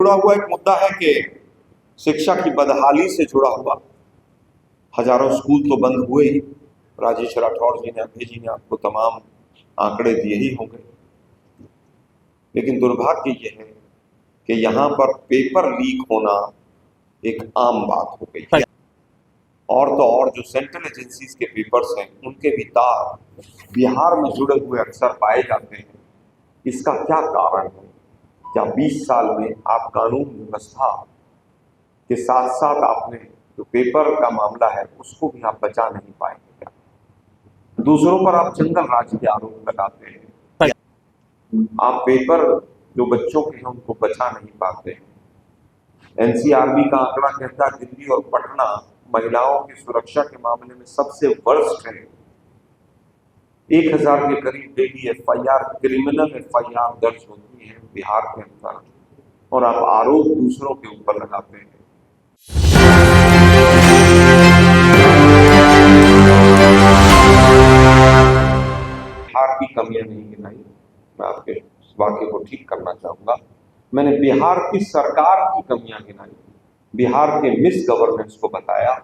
जुड़ा हुआ एक मुद्दा है कि शिक्षा की बदहाली से जुड़ा हुआ हजारों स्कूल तो बंद हुए ही। राजेश राठौर जी ने, अभय जी ने आपको तमाम आंकड़े दिए ही होंगे। लेकिन दुर्भाग्य यह है कि यहाँ पर पेपर लीक होना एक आम बात हो गई है। और तो और जो सेंट्रल एजेंसीज के पेपर्स हैं उनके भी तार बिहार में जुड़े हुए अक्सर पाए जाते हैं। इसका क्या कारण है? क्या 20 साल में आप कानून व्यवस्था के साथ साथ आपने जो पेपर का मामला है उसको भी आप बचा नहीं पाएंगे? क्या दूसरों पर आप जंगल राज के आरोप लगाते हैं? आप पेपर जो बच्चों के हैं उनको बचा नहीं पाते हैं। एनसीआरबी का आंकड़ा कहता है दिल्ली और पटना महिलाओं की सुरक्षा के मामले में सबसे वर्स्ट है। 1000 के करीब डेली एफआईआर, क्रिमिनल एफआईआर दर्ज होती है बिहार के अंदर, और आप आरोप दूसरों के ऊपर लगाते हैं। बिहार की कमियां नहीं गिनाई, मैं आपके वाक्य को ठीक करना चाहूंगा। मैंने बिहार की सरकार की कमियां गिनाई, बिहार के मिस गवर्नेंस को बताया,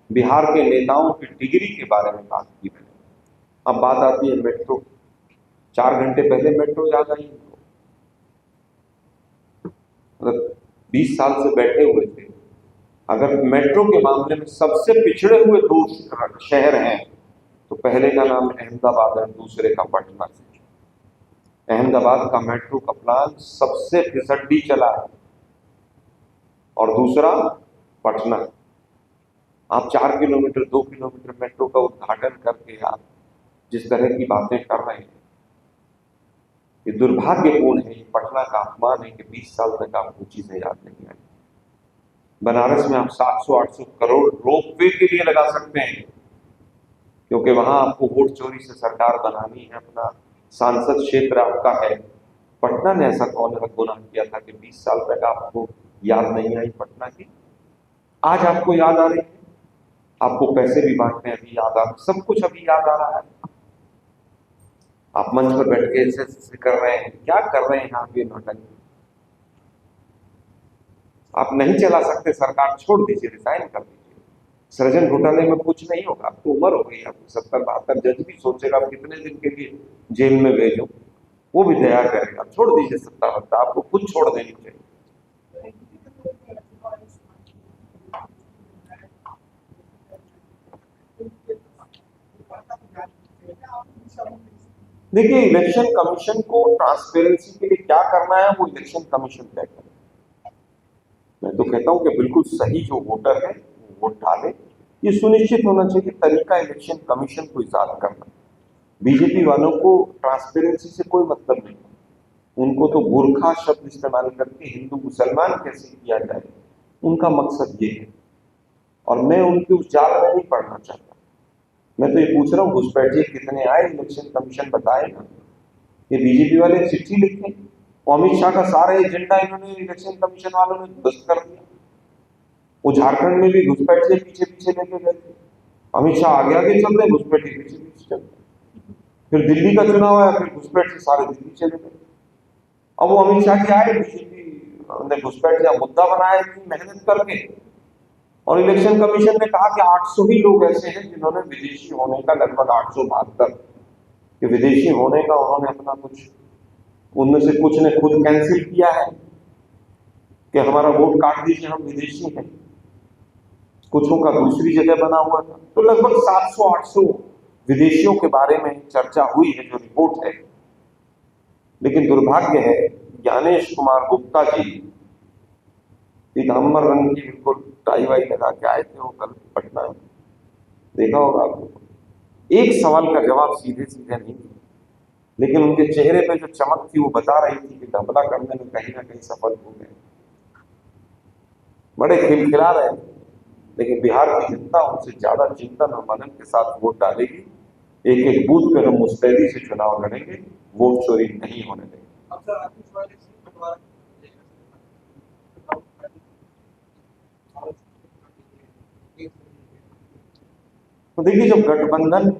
बिहार के नेताओं की डिग्री के बारे में बात की मैंने। अब बात आती है मेट्रो। 4 घंटे पहले मेट्रो याद आई। मतलब 20 साल से बैठे हुए थे। अगर मेट्रो के मामले में सबसे पिछड़े हुए 2 शहर हैं तो पहले का नाम अहमदाबाद है, दूसरे का पटना। अहमदाबाद का मेट्रो का प्लान सबसे फिसड्डी चला है और दूसरा पटना। आप 4 किलोमीटर 2 किलोमीटर मेट्रो का उद्घाटन करके आप जिस तरह की बातें कर रहे हैं, ये दुर्भाग्यपूर्ण है। पटना का अपमान है कि 20 साल तक आपको चीजें याद नहीं आई। बनारस में आप 700-800 करोड़ रोपवे के लिए लगा सकते हैं क्योंकि वहां आपको वोट चोरी से सरकार बनानी है, अपना सांसद क्षेत्र आपका है। पटना ने ऐसा कौन गुनाह किया था कि 20 साल तक आपको याद नहीं आई पटना की? आज आपको याद आ रही है। आपको पैसे भी बांटने अभी याद आ, सब कुछ अभी याद आ रहा है। आप मंच पर बैठ के ऐसे कर रहे हैं, क्या कर रहे हैं आप? ये नौटंकी आप नहीं चला सकते, सरकार छोड़ दीजिए, रिजाइन कर दीजिए। सृजन घोटाले में कुछ नहीं होगा। आपको उम्र हो गई, आपको 70-72, जज भी सोचेगा आप कितने दिन के लिए जेल में भेजो, वो भी दया करेगा। छोड़ दीजिए सत्ता वत्ता, आपको खुद छोड़ देनी चाहिए। देखिए, इलेक्शन कमीशन को ट्रांसपेरेंसी के लिए क्या करना है वो इलेक्शन कमीशन तय करे। मैं तो कहता हूं कि बिल्कुल सही जो वोटर है वो वोट डाले। ये सुनिश्चित होना चाहिए तरीका इलेक्शन कमीशन को इजाद करना। बीजेपी वालों को ट्रांसपेरेंसी से कोई मतलब नहीं। उनको तो गुरखा शब्द इस्तेमाल करके हिंदू मुसलमान कैसे किया जाए, उनका मकसद ये है। और मैं उनके उस जाल में नहीं पड़ना चाहता। मैं तो ये पूछ रहा हूँ घुसपैठिए कितने आए, इलेक्शन कमीशन बताएगा। ये बीजेपी वाले चिट्ठी लिखे, अमित शाह का सारा एजेंडा इन्होंने इलेक्शन कमीशन वालों ने ध्वस्त कर दिया। वो झारखंड में भी घुसपैठिए पीछे पीछे लेके गए थे। अमित शाह आगे आगे चल रहे, घुसपैठिए पीछे पीछे चल रहे। फिर दिल्ली का चुनाव आया, फिर घुसपैठिए सारे दिल्ली चले गए। अब वो अमित शाह जी आए, बीजेपी ने घुसपैठिया मुद्दा बनाया इतनी मेहनत करके, और इलेक्शन कमीशन ने कहा कि 800 ही लोग ऐसे हैं जिन्होंने विदेशी होने का, लगभग 872 कि विदेशी होने का उन्होंने अपना कुछ, उनमें से कुछ ने खुद कैंसिल किया है कि हमारा वोट काट दीजिए, हम विदेशी हैं। कुछों का दूसरी जगह बना हुआ था। तो लगभग 700-800 विदेशियों के बारे में चर्चा हुई है, जो रिपोर्ट है। लेकिन दुर्भाग्य है ज्ञानेश कुमार गुप्ता जी पीताम्बर रंग की बिल्कुल टाई वाई लगा के आए थे वो कल पटना में, देखा होगा आपको। एक सवाल का जवाब सीधे सीधे नहीं दिया, लेकिन उनके चेहरे पे जो चमक थी वो बता रही थी कि हमला करने में कहीं ना कहीं सफल हो गए। बड़े खिलखिला रहे थे। लेकिन बिहार की जनता उनसे ज्यादा चिंतन और मनन के साथ वोट डालेगी। एक एक बूथ पर हम मुस्तैदी से चुनाव लड़ेंगे, वोट चोरी नहीं होने देंगे। तो देखिए, जब गठबंधन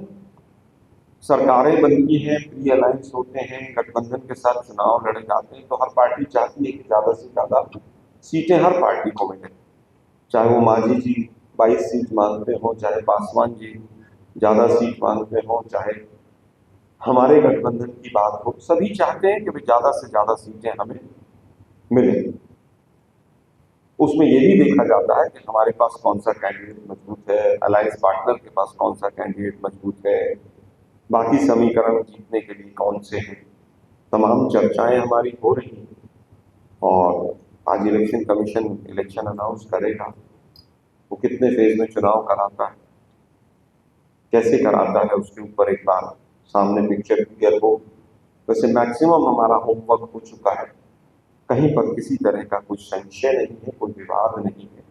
सरकारें बनती हैं, प्री अलायंस होते हैं, गठबंधन के साथ चुनाव लड़े जाते हैं, तो हर पार्टी चाहती है कि ज्यादा से ज्यादा सीटें हर पार्टी को मिले, चाहे वो मांझी जी 22 सीट मांगते हो, चाहे पासवान जी ज़्यादा सीट मांगते हो, चाहे हमारे गठबंधन की बात हो, सभी चाहते हैं कि भाई ज़्यादा से ज़्यादा सीटें हमें मिले। उसमें ये भी देखा जाता है कि हमारे पास कौन सा कैंडिडेट मजबूत है, अलायंस पार्टनर के पास कौन सा कैंडिडेट मजबूत है, बाकी समीकरण जीतने के लिए कौन से हैं। तमाम चर्चाएं हमारी हो रही हैं और आज इलेक्शन कमीशन इलेक्शन अनाउंस करेगा। वो कितने फेज में चुनाव कराता है, कैसे कराता है, उसके ऊपर एक बार सामने पिक्चर क्लियर हो। वैसे मैक्सिमम हमारा होमवर्क हो चुका है, कहीं पर किसी तरह का कुछ संशय नहीं है, कोई विवाद नहीं है।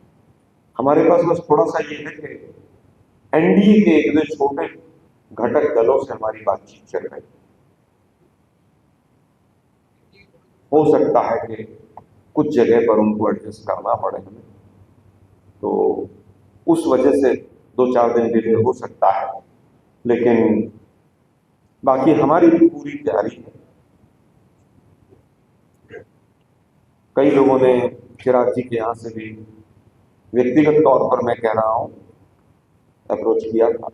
हमारे पास बस थोड़ा सा ये है कि एनडीए के एक दो छोटे घटक दलों से हमारी बातचीत चल रही है। हो सकता है कि कुछ जगह पर उनको एडजस्ट करना पड़े हमें, तो उस वजह से 2-4 दिन डिले हो सकता है, लेकिन बाकी हमारी भी पूरी तैयारी है। कई लोगों ने चिराग जी के यहाँ से भी व्यक्तिगत तौर पर मैं कह रहा हूँ अप्रोच किया था।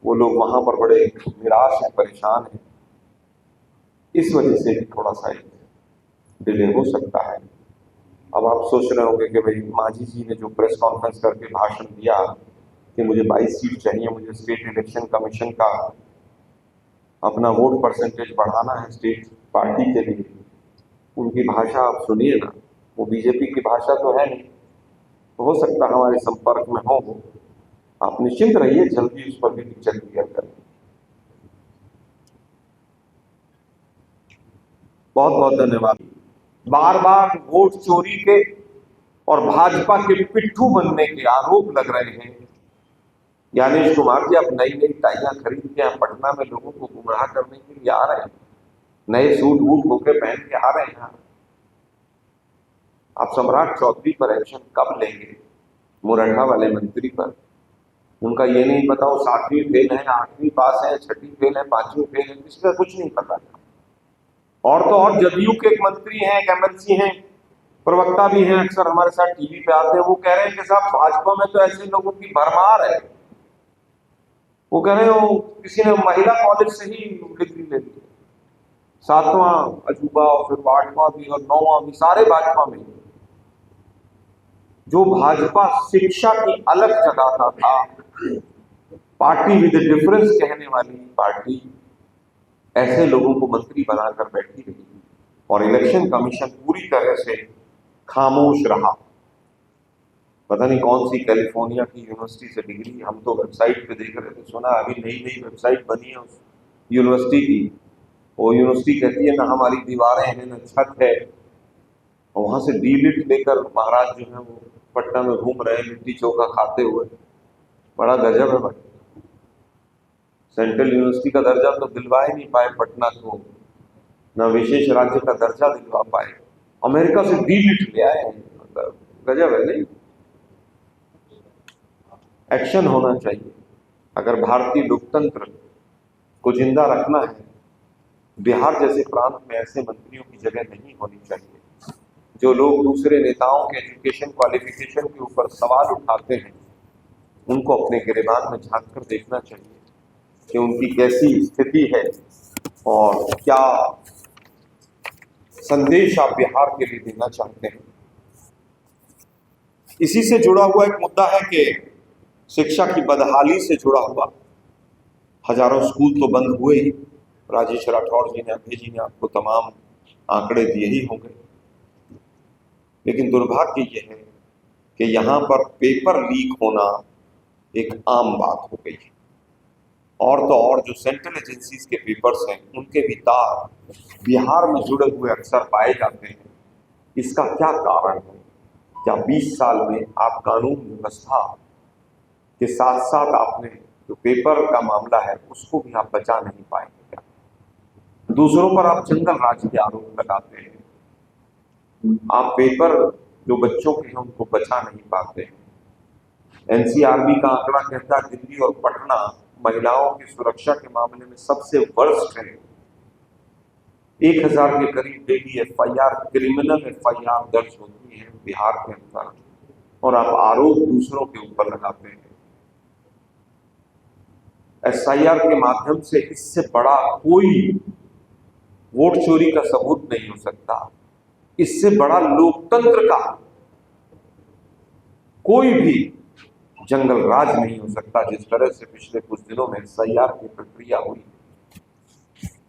वो लोग वहां पर बड़े निराश हैं, परेशान हैं, इस वजह से भी थोड़ा सा डिले हो सकता है। अब आप सोच रहे होंगे कि भाई मांझी जी ने जो प्रेस कॉन्फ्रेंस करके भाषण दिया कि मुझे 22 सीट चाहिए, मुझे स्टेट इलेक्शन कमीशन का अपना वोट परसेंटेज बढ़ाना है स्टेट पार्टी के लिए, उनकी भाषा आप सुनिए ना, वो बीजेपी की भाषा तो है नहीं। तो हो सकता है हमारे संपर्क में हो, आप निश्चिंत रहिए, जल्दी उस पर भी पिक्चर क्लियर करें। बहुत बहुत धन्यवाद। बार बार वोट चोरी के और भाजपा के पिट्ठू बनने के आरोप लग रहे हैं। ज्ञानेश कुमार जी, आप नई नई टाइयां खरीद के यहाँ पटना में लोगों को गुमराह करने के लिए आ रहे हैं, नए सूट वूट होके पहन के आ रहे हैं। आप सम्राट चौधरी पर एक्शन कब लेंगे, मुरैठा वाले मंत्री पर? उनका ये नहीं पता वो 7वीं फेल है, 8वीं पास है, 6ठी फेल है, 5वीं फेल है, किसी का कुछ नहीं पता। और तो और जदयू के एक मंत्री हैं, एक एमएलसी हैं, प्रवक्ता भी हैं, अक्सर हमारे साथ टीवी पे आते हैं, वो कह रहे हैं कि साहब भाजपा में तो ऐसे लोगों की भरमार है। वो कह रहे हो किसी ने महिला कॉलेज से ही डिग्री ले ली, 7वां अजूबा और फिर 8वां भी और 9वां भी, सारे भाजपा में। जो भाजपा शिक्षा की अलग जगाता था, पार्टी विद डिफरेंस कहने वाली पार्टी, ऐसे लोगों को मंत्री बनाकर बैठी रही और इलेक्शन कमीशन पूरी तरह से खामोश रहा। पता नहीं कौन सी कैलिफोर्निया की यूनिवर्सिटी से डिग्री, हम तो वेबसाइट पे देख रहे थे, सुना अभी नई नई वेबसाइट बनी है उस यूनिवर्सिटी की। वो यूनिवर्सिटी कहती है ना हमारी दीवारें हैं ना छत है, और वहां से डीलिट लेकर महाराज जो है वो पटना में घूम रहे हैं लिट्टी चोखा खाते हुए। बड़ा गजब है भाई, सेंट्रल यूनिवर्सिटी का दर्जा तो दिलवा ही नहीं पाए पटना को, ना विशेष राज्य का दर्जा दिलवा पाए, अमेरिका से डीलिट ले आए हैं। मतलब गजब है नहीं? एक्शन होना चाहिए। अगर भारतीय लोकतंत्र को जिंदा रखना है, बिहार जैसे प्रांत में ऐसे मंत्रियों की जगह नहीं होनी चाहिए। जो लोग दूसरे नेताओं के एजुकेशन क्वालिफिकेशन के ऊपर सवाल उठाते हैं, उनको अपने गिरेबान में झांक कर देखना चाहिए कि उनकी कैसी स्थिति है और क्या संदेश आप बिहार के लिए देना चाहते हैं। इसी से जुड़ा हुआ एक मुद्दा है कि शिक्षा की बदहाली से जुड़ा हुआ, हजारों स्कूल तो बंद हुए ही, राजेश राठौड़ जी ने, अभय जी ने आपको तमाम आंकड़े दिए ही होंगे। लेकिन दुर्भाग्य यह है कि यहाँ पर पेपर लीक होना एक आम बात हो गई है। और तो और जो सेंट्रल एजेंसीज के पेपर्स हैं, उनके भी तार बिहार में जुड़े हुए अक्सर पाए जाते हैं। इसका क्या कारण है? क्या 20 साल में आप कानून व्यवस्था के साथ साथ आपने जो पेपर का मामला है उसको भी आप बचा नहीं पाएंगे? क्या दूसरों पर आप जंगल राज के आरोप लगाते हैं, आप पेपर जो बच्चों के हैं उनको बचा नहीं पाते। एनसीआरबी का आंकड़ा कहता है दिल्ली और पटना महिलाओं की सुरक्षा के मामले में सबसे वर्स्ट है। 1000 के करीब डेली FIR, क्रिमिनल FIR दर्ज होती है बिहार के अंदर, और आप आरोप दूसरों के ऊपर लगाते हैं। SIR के माध्यम से इससे बड़ा कोई वोट चोरी का सबूत नहीं हो सकता, इससे बड़ा लोकतंत्र का कोई भी जंगल राज नहीं हो सकता, जिस तरह से पिछले कुछ दिनों में SIR की प्रक्रिया हुई।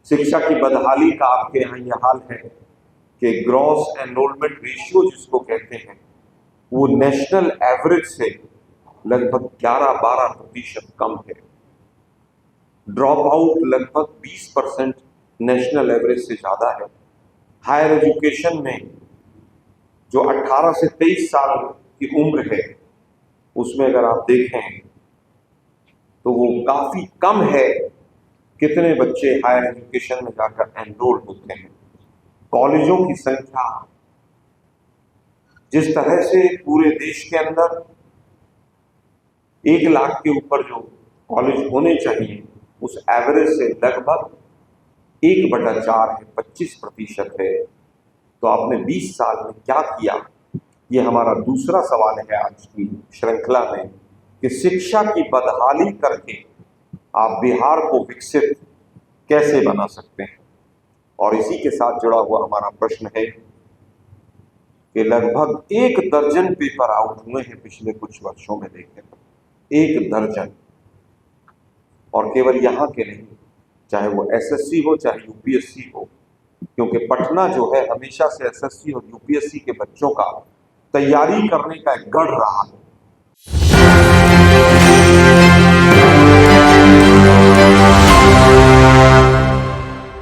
शिक्षा की बदहाली का आपके यहाँ यह हाल है कि ग्रॉस एनरोलमेंट रेशियो जिसको कहते हैं, वो नेशनल एवरेज से लगभग 11-12% कम है। ड्रॉप आउट लगभग 20% नेशनल एवरेज से ज्यादा है। हायर एजुकेशन में जो 18 से 23 साल की उम्र है, उसमें अगर आप देखें तो वो काफी कम है कितने बच्चे हायर एजुकेशन में जाकर एनरोल होते हैं। कॉलेजों की संख्या जिस तरह से पूरे देश के अंदर 1 लाख के ऊपर जो कॉलेज होने चाहिए, उस एवरेज से लगभग 1/4 है, 25% है। तो आपने 20 साल में क्या किया, ये हमारा दूसरा सवाल है आज की श्रृंखला में, कि शिक्षा की बदहाली करके आप बिहार को विकसित कैसे बना सकते हैं। और इसी के साथ जुड़ा हुआ हमारा प्रश्न है कि लगभग 1 दर्जन पेपर आउट हुए हैं पिछले कुछ वर्षों में, देखें तो 1 दर्जन, और केवल यहाँ के नहीं, चाहे वो SSC हो चाहे UPSC हो, क्योंकि पटना जो है हमेशा से SSC और UPSC के बच्चों का तैयारी करने का एक गढ़ रहा है।